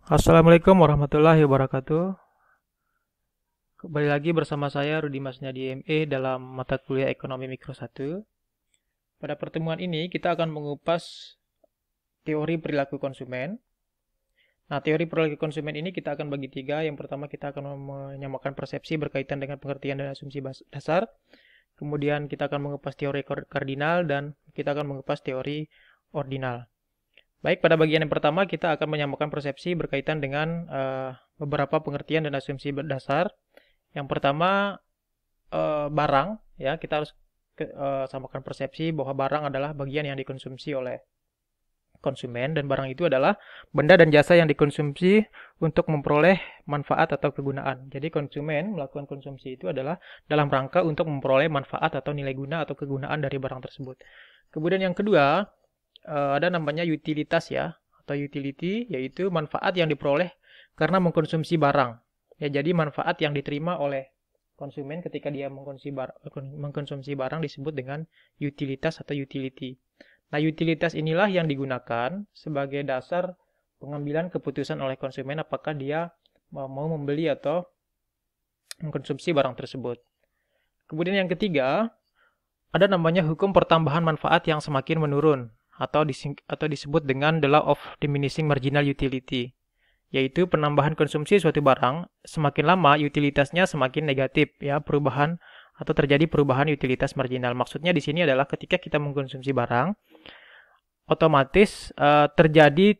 Assalamualaikum warahmatullahi wabarakatuh. Kembali lagi bersama saya Rudi Masnyadi ME dalam mata kuliah Ekonomi Mikro 1. Pada pertemuan ini kita akan mengupas teori perilaku konsumen. Nah, teori perilaku konsumen ini kita akan bagi tiga. Yang pertama kita akan menyamakan persepsi berkaitan dengan pengertian dan asumsi dasar. Kemudian kita akan mengupas teori kardinal dan kita akan mengupas teori ordinal. Baik, pada bagian yang pertama kita akan menyamakan persepsi berkaitan dengan beberapa pengertian dan asumsi dasar. Yang pertama barang, ya kita harus samakan persepsi bahwa barang adalah bagian yang dikonsumsi oleh konsumen dan barang itu adalah benda dan jasa yang dikonsumsi untuk memperoleh manfaat atau kegunaan. Jadi konsumen melakukan konsumsi itu adalah dalam rangka untuk memperoleh manfaat atau nilai guna atau kegunaan dari barang tersebut. Kemudian yang kedua ada namanya utilitas ya atau utility, yaitu manfaat yang diperoleh karena mengkonsumsi barang. Ya, jadi manfaat yang diterima oleh konsumen ketika dia mengkonsumsi barang disebut dengan utilitas atau utility. Nah, utilitas inilah yang digunakan sebagai dasar pengambilan keputusan oleh konsumen apakah dia mau membeli atau mengkonsumsi barang tersebut. Kemudian yang ketiga, ada namanya hukum pertambahan manfaat yang semakin menurun atau disebut dengan the law of diminishing marginal utility, yaitu penambahan konsumsi suatu barang semakin lama utilitasnya semakin negatif ya, perubahan atau terjadi perubahan utilitas marginal. Maksudnya di sini adalah ketika kita mengkonsumsi barang otomatis terjadi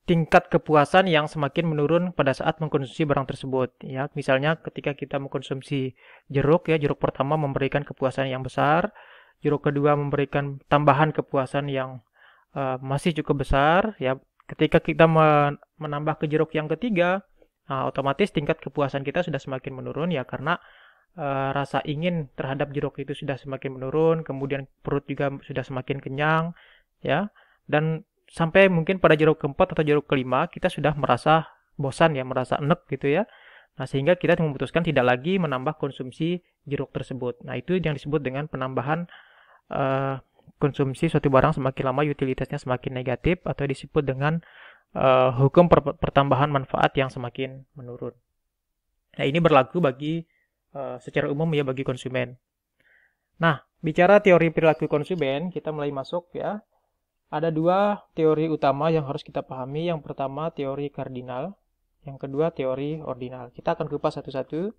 tingkat kepuasan yang semakin menurun pada saat mengkonsumsi barang tersebut ya. Misalnya ketika kita mengkonsumsi jeruk ya, jeruk pertama memberikan kepuasan yang besar, jeruk kedua memberikan tambahan kepuasan yang masih cukup besar ya. Ketika kita menambah ke jeruk yang ketiga, otomatis tingkat kepuasan kita sudah semakin menurun ya, karena rasa ingin terhadap jeruk itu sudah semakin menurun, kemudian perut juga sudah semakin kenyang ya, dan sampai mungkin pada jeruk keempat atau jeruk kelima kita sudah merasa bosan ya, merasa enek gitu ya. Nah, sehingga kita memutuskan tidak lagi menambah konsumsi jeruk tersebut. Nah, itu yang disebut dengan penambahan konsumsi suatu barang semakin lama utilitasnya semakin negatif atau disebut dengan hukum pertambahan manfaat yang semakin menurun. Nah, ini berlaku bagi secara umum ya bagi konsumen. Nah, bicara teori perilaku konsumen, kita mulai masuk ya. Ada dua teori utama yang harus kita pahami. Yang pertama teori kardinal, yang kedua teori ordinal. Kita akan kupas satu-satu.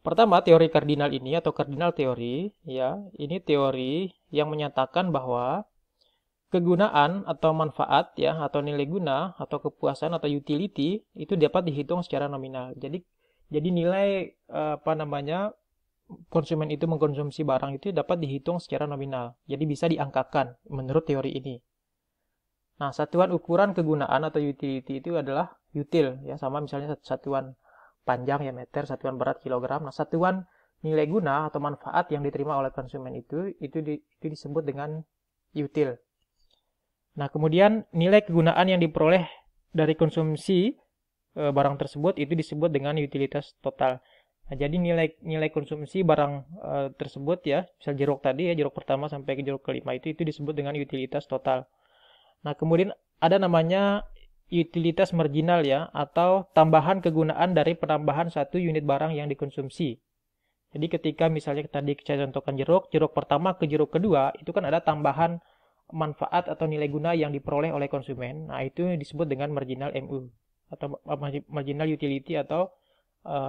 Pertama, teori kardinal ini atau kardinal teori, ya, ini teori yang menyatakan bahwa kegunaan atau manfaat ya atau nilai guna atau kepuasan atau utility itu dapat dihitung secara nominal. Jadi nilai apa namanya konsumen itu mengkonsumsi barang itu dapat dihitung secara nominal. Jadi bisa diangkakan menurut teori ini. Nah, satuan ukuran kegunaan atau utility itu adalah util ya, sama misalnya satuan panjang ya meter, satuan berat kilogram. Nah, satuan nilai guna atau manfaat yang diterima oleh konsumen itu disebut dengan util. Nah, kemudian nilai kegunaan yang diperoleh dari konsumsi barang tersebut itu disebut dengan utilitas total. Nah, jadi nilai konsumsi barang tersebut ya, misal jeruk tadi ya, jeruk pertama sampai ke jeruk kelima itu disebut dengan utilitas total. Nah, kemudian ada namanya utilitas marginal ya, atau tambahan kegunaan dari penambahan satu unit barang yang dikonsumsi. Jadi ketika misalnya tadi saya contohkan jeruk pertama ke jeruk kedua, itu kan ada tambahan manfaat atau nilai guna yang diperoleh oleh konsumen. Nah, itu disebut dengan marginal MU atau marginal utility atau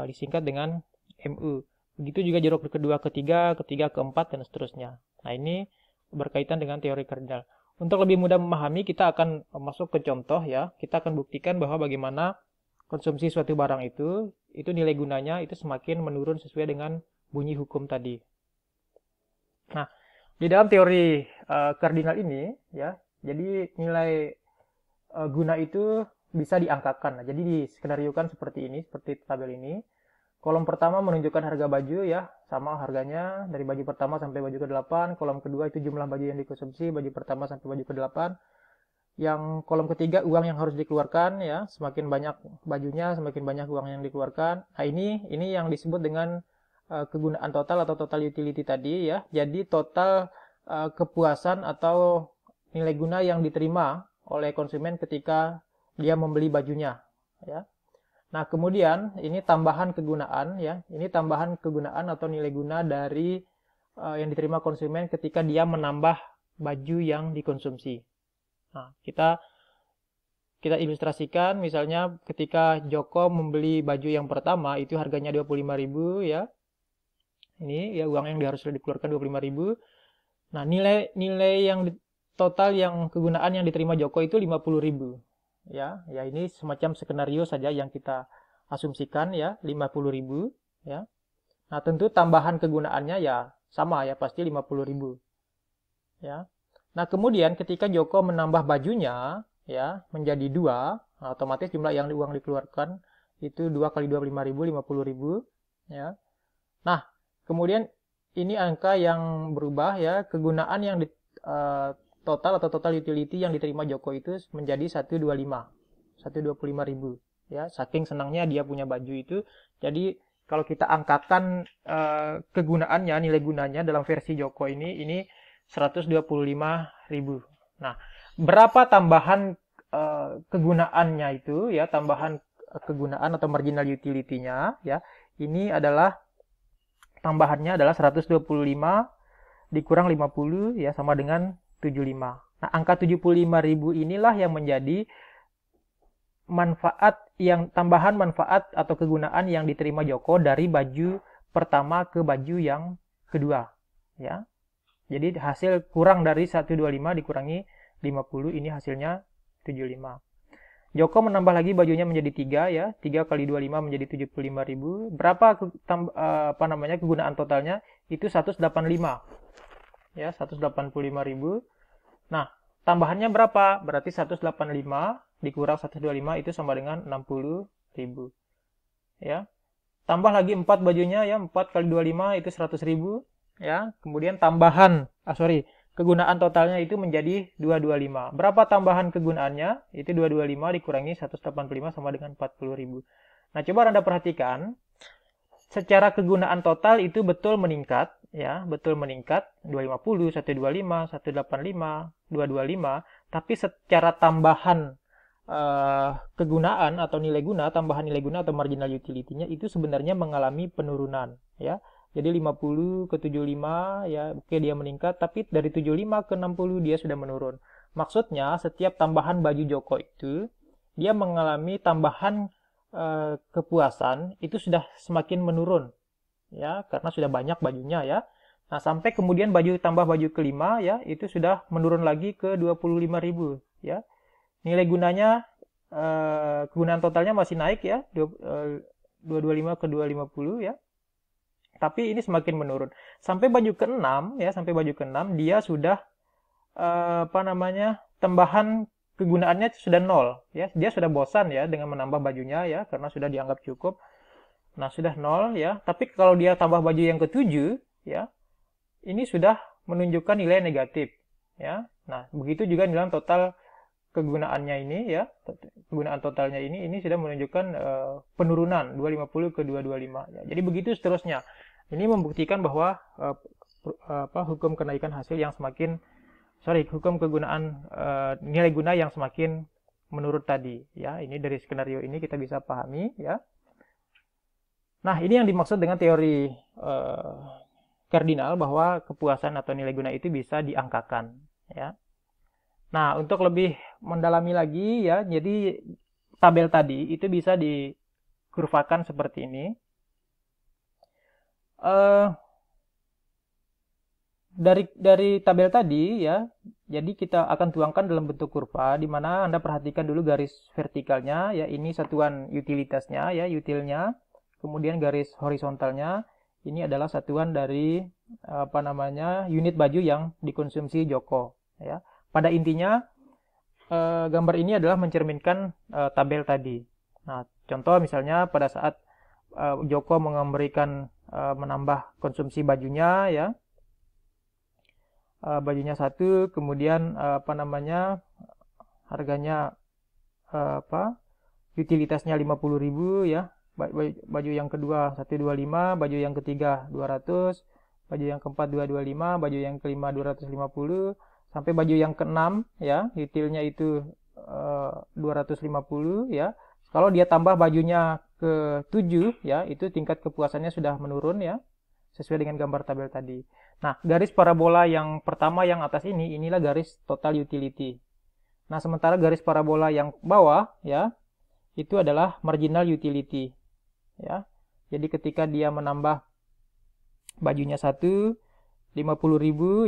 disingkat dengan MU. Begitu juga jeruk kedua, ketiga keempat, dan seterusnya. Nah, ini berkaitan dengan teori kardinal. Untuk lebih mudah memahami, kita akan masuk ke contoh ya. Kita akan buktikan bahwa bagaimana konsumsi suatu barang itu nilai gunanya itu semakin menurun sesuai dengan bunyi hukum tadi. Nah, di dalam teori kardinal ini ya, jadi nilai guna itu bisa diangkakan. Nah, jadi diskenariokan seperti ini, seperti tabel ini. Kolom pertama menunjukkan harga baju ya, sama harganya dari baju pertama sampai baju ke-8. Kolom kedua itu jumlah baju yang dikonsumsi, baju pertama sampai baju ke-8. Yang kolom ketiga uang yang harus dikeluarkan ya, semakin banyak bajunya, semakin banyak uang yang dikeluarkan. Nah, ini yang disebut dengan kegunaan total atau total utility tadi ya. Jadi total kepuasan atau nilai guna yang diterima oleh konsumen ketika dia membeli bajunya, ya. Nah, kemudian ini tambahan kegunaan, ya. Ini tambahan kegunaan atau nilai guna dari yang diterima konsumen ketika dia menambah baju yang dikonsumsi. Nah, kita ilustrasikan misalnya ketika Joko membeli baju yang pertama itu harganya 25.000, ya. Ini ya uang yang harus dikeluarkan 25.000. Nah, nilai yang total yang kegunaan yang diterima Joko itu 50.000. Ya ini semacam skenario saja yang kita asumsikan, ya, 50.000, ya. Nah, tentu tambahan kegunaannya ya sama, ya, pasti 50.000, ya. Nah, kemudian ketika Joko menambah bajunya, ya, menjadi 2, nah, otomatis jumlah yang uang dikeluarkan itu 2 kali 25.000, 50.000, ya. Nah, kemudian ini angka yang berubah, ya, kegunaan yang total atau total utility yang diterima Joko itu menjadi 125.000, ya. Saking senangnya dia punya baju itu. Jadi kalau kita angkakan kegunaannya, nilai gunanya dalam versi Joko ini 125.000. Nah, berapa tambahan kegunaannya itu, ya, tambahan kegunaan atau marginal utility-nya, ya. Ini adalah tambahannya adalah 125 dikurang 50, ya, sama dengan 75. Nah, angka 75.000 inilah yang menjadi tambahan manfaat atau kegunaan yang diterima Joko dari baju pertama ke baju yang kedua, ya. Jadi hasil kurang dari 125 dikurangi 50, ini hasilnya 75. Joko menambah lagi bajunya menjadi 3, ya. 3 kali 25 menjadi 75.000. Berapa kegunaan totalnya? Itu 185. Ya, 185.000. Nah, tambahannya berapa? Berarti 185 dikurang 125 itu sama dengan 60.000. Ya. Tambah lagi 4 bajunya, ya, 4 kali 25 itu 100.000, ya. Kemudian kegunaan totalnya itu menjadi 225. Berapa tambahan kegunaannya? Itu 225 dikurangi 185 sama dengan 40.000. Nah, coba Anda perhatikan, secara kegunaan total itu betul meningkat, ya, betul meningkat 250, 125, 185, 225, tapi secara tambahan kegunaan atau tambahan nilai guna atau marginal utility-nya itu sebenarnya mengalami penurunan, ya. Jadi 50 ke 75, ya, oke, dia meningkat, tapi dari 75 ke 60 dia sudah menurun. Maksudnya setiap tambahan baju Joko itu dia mengalami tambahan kepuasan itu sudah semakin menurun, ya, karena sudah banyak bajunya, ya. Nah, sampai kemudian tambah baju kelima, ya, itu sudah menurun lagi ke 25.000, ya. Nilai gunanya, kegunaan totalnya masih naik, ya, 225 ke 250, ya. Tapi ini semakin menurun. Sampai baju ke-6, ya, dia sudah tambahan kegunaannya sudah 0, ya. Dia sudah bosan, ya, dengan menambah bajunya, ya, karena sudah dianggap cukup. Nah, sudah 0, ya. Tapi kalau dia tambah baju yang ke-7, ya, ini sudah menunjukkan nilai negatif, ya. Nah, begitu juga dalam total kegunaannya ini, ya. Kegunaan totalnya ini sudah menunjukkan penurunan 250 ke 225, ya. Jadi begitu seterusnya. Ini membuktikan bahwa hukum kenaikan hasil yang hukum kegunaan nilai guna yang semakin menurun tadi, ya. Ini dari skenario ini kita bisa pahami, ya. Nah, ini yang dimaksud dengan teori kardinal, bahwa kepuasan atau nilai guna itu bisa diangkakan, ya. Nah, untuk lebih mendalami lagi, ya, jadi tabel tadi itu bisa dikurvakan seperti ini. Dari tabel tadi, ya, jadi kita akan tuangkan dalam bentuk kurva, di mana Anda perhatikan dulu garis vertikalnya, ya, ini satuan utilitasnya, ya, utilnya. Kemudian garis horizontalnya, ini adalah satuan dari unit baju yang dikonsumsi Joko, ya. Pada intinya, gambar ini adalah mencerminkan tabel tadi. Nah, contoh misalnya pada saat Joko menambah konsumsi bajunya, ya, bajunya 1, kemudian harganya utilitasnya 50.000, ya. Baju yang kedua 125, baju yang ketiga 200, baju yang keempat 225, baju yang kelima 250, sampai baju yang ke-6, ya, utilnya itu 250 ya. Kalau dia tambah bajunya ke 7 ya, itu tingkat kepuasannya sudah menurun ya, sesuai dengan gambar tabel tadi. Nah, garis parabola yang pertama yang atas ini, inilah garis total utility. Nah, sementara garis parabola yang bawah ya, itu adalah marginal utility ya. Jadi ketika dia menambah bajunya 50.000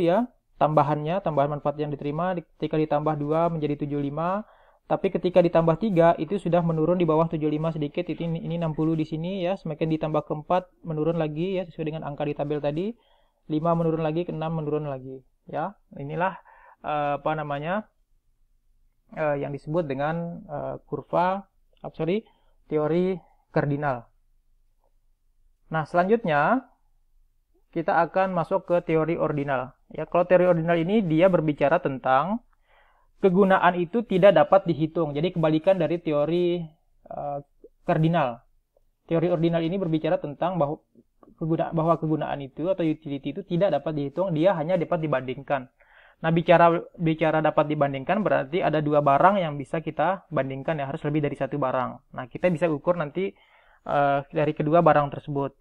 ya, tambahan manfaat yang diterima, ketika ditambah 2 menjadi 75, tapi ketika ditambah 3 itu sudah menurun di bawah 75 sedikit, ini 60 di sini ya, semakin ditambah ke 4 menurun lagi ya, sesuai dengan angka di tabel tadi, 5 menurun lagi, ke 6 menurun lagi ya. Inilah yang disebut dengan teori kardinal. Nah, selanjutnya kita akan masuk ke teori ordinal. Ya, kalau teori ordinal ini dia berbicara tentang kegunaan itu tidak dapat dihitung. Jadi kebalikan dari teori kardinal. Teori ordinal ini berbicara tentang bahwa kegunaan itu atau utility itu tidak dapat dihitung, dia hanya dapat dibandingkan. Nah, bicara dapat dibandingkan berarti ada dua barang yang bisa kita bandingkan ya, harus lebih dari satu barang. Nah, kita bisa ukur nanti dari kedua barang tersebut.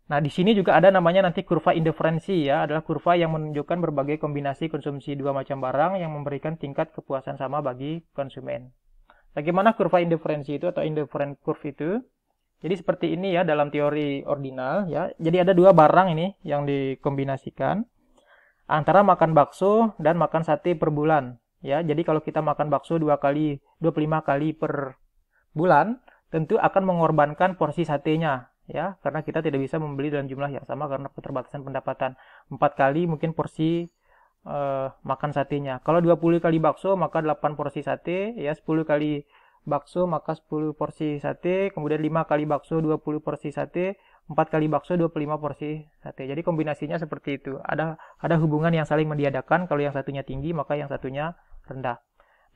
Nah, di sini juga ada namanya nanti kurva indiferensi ya, adalah kurva yang menunjukkan berbagai kombinasi konsumsi dua macam barang yang memberikan tingkat kepuasan sama bagi konsumen. Bagaimana kurva indiferensi itu atau indifferent curve itu? Jadi seperti ini ya dalam teori ordinal ya. Jadi ada dua barang ini yang dikombinasikan antara makan bakso dan makan sate per bulan ya. Jadi kalau kita makan bakso 25 kali per bulan, tentu akan mengorbankan porsi satenya ya, karena kita tidak bisa membeli dalam jumlah yang sama karena keterbatasan pendapatan. 4 kali mungkin porsi makan satenya. Kalau 20 kali bakso maka 8 porsi sate ya, 10 kali bakso maka 10 porsi sate, kemudian 5 kali bakso 20 porsi sate, 4 kali bakso 25 porsi sate. Jadi kombinasinya seperti itu. Ada hubungan yang saling mendiadakan, kalau yang satunya tinggi maka yang satunya rendah.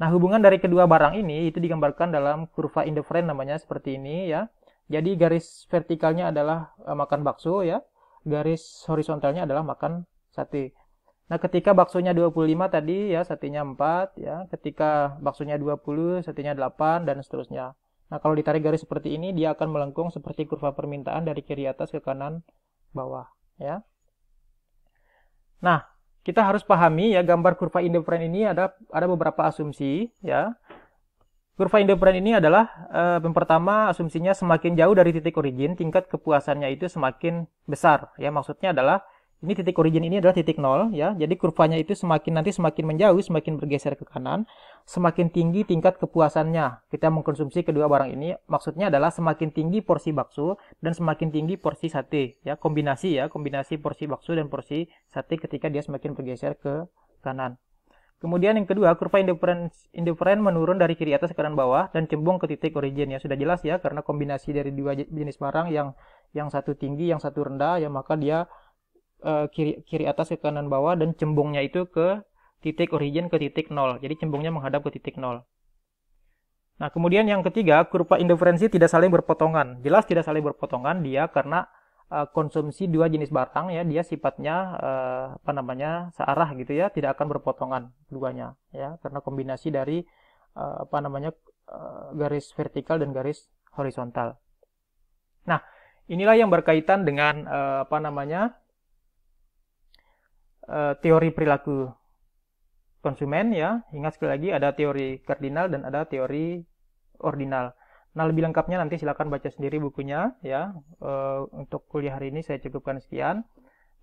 Nah, hubungan dari kedua barang ini itu digambarkan dalam kurva indifferent namanya seperti ini ya. Jadi garis vertikalnya adalah makan bakso ya, garis horizontalnya adalah makan sate. Nah, ketika baksonya 25 tadi ya, satenya 4 ya. Ketika baksonya 20, satenya 8 dan seterusnya. Nah, kalau ditarik garis seperti ini dia akan melengkung seperti kurva permintaan dari kiri atas ke kanan bawah ya. Nah, kita harus pahami ya, gambar kurva indifferent ini ada beberapa asumsi ya. Kurva indifferent ini adalah yang pertama asumsinya semakin jauh dari titik origin, tingkat kepuasannya itu semakin besar ya. Maksudnya adalah ini titik origin ini adalah titik 0 ya. Jadi kurvanya itu semakin menjauh, semakin bergeser ke kanan, semakin tinggi tingkat kepuasannya. Kita mengkonsumsi kedua barang ini, maksudnya adalah semakin tinggi porsi bakso dan semakin tinggi porsi sate ya. Kombinasi porsi bakso dan porsi sate ketika dia semakin bergeser ke kanan. Kemudian yang kedua, kurva indifferent menurun dari kiri atas ke kanan bawah dan cembung ke titik origin ya. Sudah jelas ya, karena kombinasi dari dua jenis barang yang satu tinggi, yang satu rendah ya, maka dia kiri atas ke kanan bawah dan cembungnya itu ke titik origin, ke titik 0. Jadi cembungnya menghadap ke titik 0. Nah, kemudian yang ketiga, kurva indiferensi tidak saling berpotongan. Jelas tidak saling berpotongan dia karena konsumsi dua jenis barang ya, dia sifatnya searah gitu ya, tidak akan berpotongan keduanya ya, karena kombinasi dari garis vertikal dan garis horizontal. Nah, inilah yang berkaitan dengan teori perilaku konsumen ya. Ingat sekali lagi, ada teori kardinal dan ada teori ordinal. Nah, lebih lengkapnya nanti silakan baca sendiri bukunya ya. Untuk kuliah hari ini saya cukupkan sekian.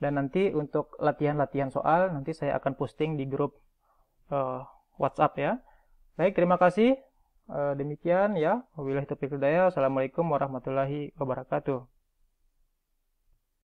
Dan nanti untuk latihan-latihan soal nanti saya akan posting di grup WhatsApp ya. Baik, terima kasih. Demikian ya. Wabillahi taufiq wal hidayah. Assalamualaikum warahmatullahi wabarakatuh.